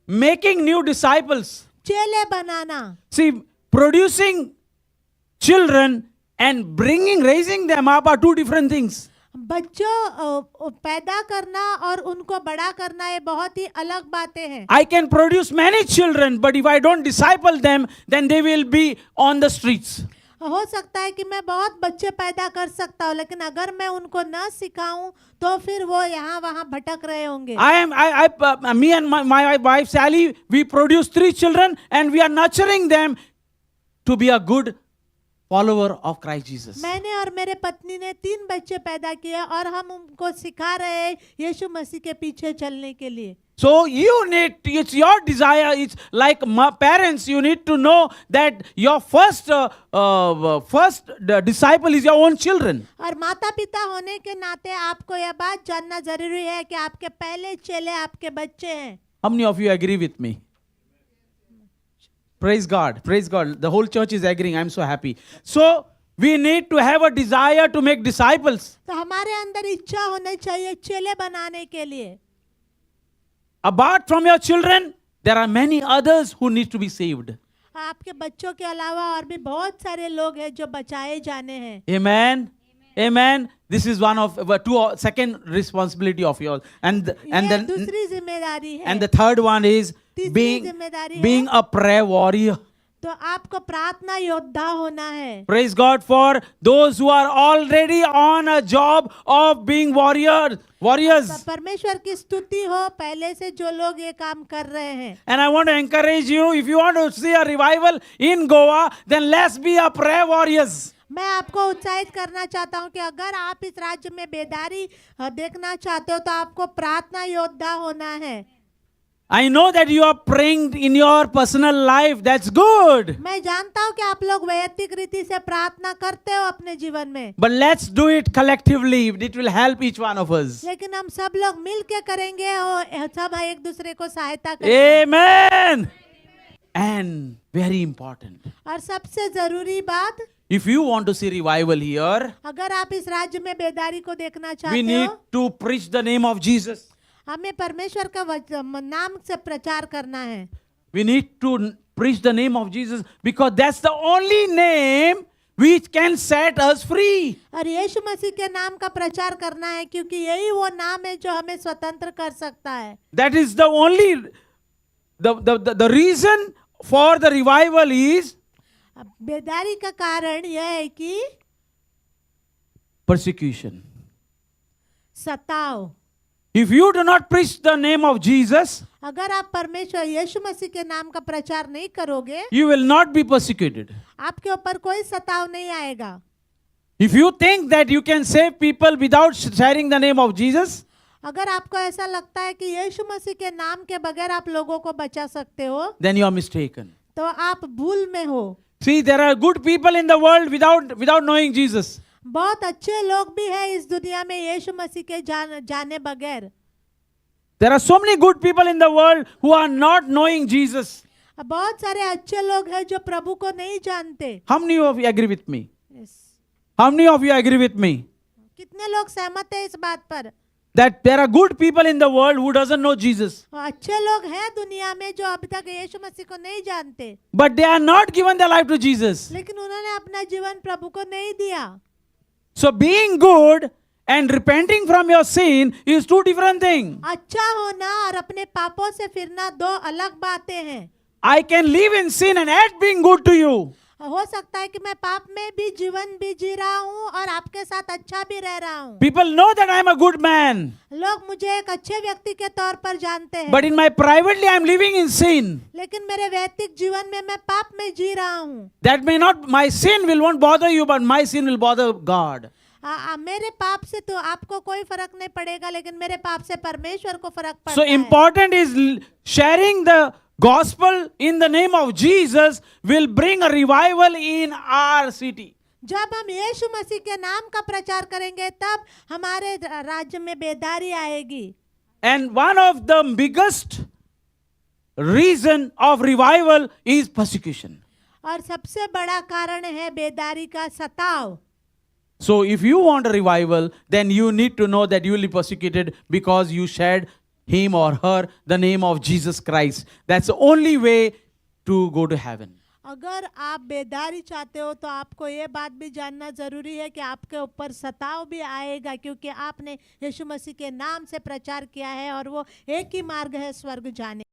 making new disciples. चेले बनाना। See, producing children and raising them up are two different things. बच्चों पैदा करना और उनको बड़ा करना ये बहुत ही अलग बातें हैं। I can produce many children, but if I don't disciple them, then they will be on the streets. हो सकता है कि मैं बहुत बच्चे पैदा कर सकता हूँ, लेकिन अगर मैं उनको न सिखाऊं तो फिर वो यहाँ वहाँ भटक रहे होंगे। Me and my wife Sally, we produce 3 children and we are nurturing them to be a good follower of Christ Jesus. मैंने और मेरे पत्नी ने 3 बच्चे पैदा किए और हम उनको सिखा रहे हैं यीशु मसीह के पीछे चलने के लिए। So it's your desire. It's like parents. You need to know that your first disciple is your own children. और माता पिता होने के नाते आपको यह बात जानना जरूरी है कि आपके पहले चेले आपके बच्चे हैं। How many of you agree with me? Praise God. Praise God. The whole church is agreeing. I'm so happy. So we need to have a desire to make disciples. तो हमारे अंदर इच्छा होनी चाहिए चेले बनाने के लिए। Apart from your children, there are many others who need to be saved. आपके बच्चों के अलावा और भी बहुत सारे लोग हैं जो बचाए जाने हैं। Amen. Amen. This is one of second responsibility of yours, and ये दूसरी जिम्मेदारी है। and the third one is being a prayer warrior. तो आपको प्रार्थना योद्धा होना है। Praise God for those who are already on a job of being warriors. परमेश्वर की स्तुति हो पहले से जो लोग ये काम कर रहे हैं। And I want to encourage you, if you want to see a revival in Goa, then let's be a prayer warriors. मैं आपको उत्साहित करना चाहता हूँ कि अगर आप इस राज्य में बेदारी देखना चाहते हो तो आपको प्रार्थना योद्धा होना है। I know that you are praying in your personal life. That's good. मैं जानता हूँ कि आप लोग वैयक्तिक रीति से प्रार्थना करते हो अपने जीवन में। But let's do it collectively. It will help each one of us. लेकिन हम सब लोग मिल के करेंगे और सब एक दूसरे को सहायता करेंगे। Amen. And very important. और सबसे जरूरी बात, if you want to see revival here, अगर आप इस राज्य में बेदारी को देखना we चाहते need हो, to preach the name of Jesus. हमें परमेश्वर का नाम से प्रचार करना है। We need to preach the name of Jesus because that's the only name which can set us free. और यीशु मसीह के नाम का प्रचार करना है क्योंकि यही वो नाम है जो हमें स्वतंत्र कर सकता है। That is the only the reason for the revival is बेदारी का कारण यह है कि persecution. सताव। If you do not preach the name of Jesus, अगर आप परमेश्वर यीशु मसीह के नाम का प्रचार नहीं करोगे, you will not be persecuted. आपके ऊपर कोई सताव नहीं आएगा। If you think that you can save people without sharing the name of Jesus, अगर आपको ऐसा लगता है कि यीशु मसीह के नाम के बगैर आप लोगों को बचा सकते हो, then you are mistaken. तो आप भूल में हो। See, there are good people in the world without knowing Jesus. बहुत अच्छे लोग भी हैं इस दुनिया में यीशु मसीह के जाने बगैर। There are so many good people in the world who are not knowing Jesus. बहुत सारे अच्छे लोग हैं जो प्रभु को नहीं जानते। How many of you agree with me? Yes. How many of you agree with me? कितने लोग सहमत हैं इस बात पर? That there are good people in the world who doesn't know Jesus. अच्छे लोग हैं दुनिया में जो अभी तक यीशु मसीह को नहीं जानते। But they are not given their life to Jesus. लेकिन उन्होंने अपना जीवन प्रभु को नहीं दिया। So being good and repenting from your sin is two different things. अच्छा होना और अपने पापों से फिरना दो अलग बातें हैं। I can live in sin and yet being good to you. हो सकता है कि मैं पाप में भी जीवन भी जी रहा हूँ और आपके साथ अच्छा भी रह रहा हूँ। People know that I am a good man. लोग मुझे एक अच्छे व्यक्ति के तौर पर जानते हैं। But in my privately I am living in sin. लेकिन मेरे वैयक्तिक जीवन में मैं पाप में जी रहा हूँ। That may not, my sin will won't bother you, but my sin will bother God. मेरे पाप से तो आपको कोई फर्क नहीं पड़ेगा, लेकिन मेरे पाप से परमेश्वर को फर्क पड़ता So है। important is sharing the gospel in the name of Jesus will bring a revival in our city. जब हम यीशु मसीह के नाम का प्रचार करेंगे तब हमारे राज्य में बेदारी आएगी। And one of the biggest reason of revival is persecution. और सबसे बड़ा कारण है बेदारी का सताव। So if you want a revival, then you need to know that you will be persecuted because you shared him or her the name of Jesus Christ. That's the only way to go to heaven. अगर आप बेदारी चाहते हो तो आपको ये बात भी जानना जरूरी है कि आपके ऊपर सताव भी आएगा, क्योंकि आपने यीशु मसीह के नाम से प्रचार किया है और वो एक ही मार्ग है स्वर्ग जाने